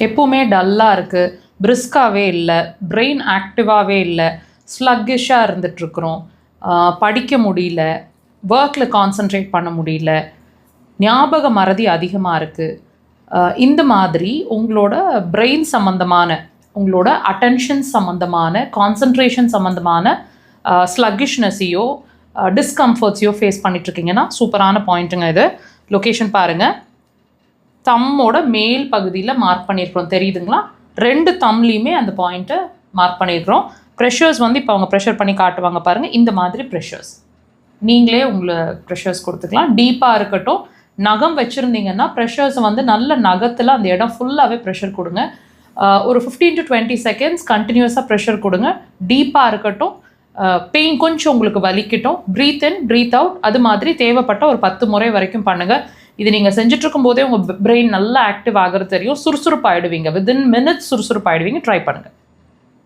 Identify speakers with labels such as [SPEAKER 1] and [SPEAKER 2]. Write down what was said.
[SPEAKER 1] எப்போவுமே டல்லாக இருக்குது, பிரிஸ்காகவே இல்லை, பிரெயின் ஆக்டிவாகவே இல்லை, ஸ்லக்கிஷாக இருந்துகிட்ருக்குறோம், படிக்க முடியல, ஒர்க்கில் கான்சன்ட்ரேட் பண்ண முடியல, ஞாபக மறதி அதிகமாக இருக்குது, இந்த மாதிரி உங்களோட பிரெயின் சம்மந்தமான, உங்களோட அட்டென்ஷன் சம்மந்தமான, கான்சன்ட்ரேஷன் சம்மந்தமான ஸ்லக்கிஷ்னஸையோ டிஸ்கம்ஃபர்ட்ஸையோ ஃபேஸ் பண்ணிகிட்ருக்கீங்கன்னா சூப்பரான பாயிண்ட்டுங்க இது. லொக்கேஷன் பாருங்கள், தம்மோட மேல் பகுதியில் மார்க் பண்ணியிருக்கிறோம், தெரியுதுங்களா? 2 தம்லேயுமே அந்த பாயிண்ட்டை மார்க் பண்ணியிருக்கிறோம். ப்ரெஷர்ஸ் வந்து இப்போ அவங்க ப்ரெஷர் பண்ணி காட்டுவாங்க பாருங்கள், இந்த மாதிரி ப்ரெஷர்ஸ் நீங்களே உங்களை ப்ரெஷர்ஸ் கொடுத்துக்கலாம். டீப்பாக இருக்கட்டும், நகம் வச்சுருந்தீங்கன்னா ப்ரெஷர்ஸை வந்து நல்ல நகத்தில் அந்த இடம் ஃபுல்லாகவே ப்ரெஷர் கொடுங்க. ஒரு 15 to 20 seconds கண்டினியூஸாக ப்ரெஷர் கொடுங்க. டீப்பாக இருக்கட்டும், பெயின் கொஞ்சம் உங்களுக்கு வலிக்கட்டும், ப்ரீத் இன் ப்ரீத் அவுட், அது மாதிரி தேவைப்பட்ட ஒரு 10 முறை வரைக்கும் பண்ணுங்கள். இது நீங்கள் செஞ்சிட்ருக்கும் போதே உங்கள் பிரெயின் நல்லா ஆக்டிவ் ஆகிறது தெரியும், சுறுசுறுப்பாகிடுவீங்க, வித்தின் மினிட்ஸ் சுறுசுறுப்பாகிடுவீங்க. ட்ரை பண்ணுங்கள்.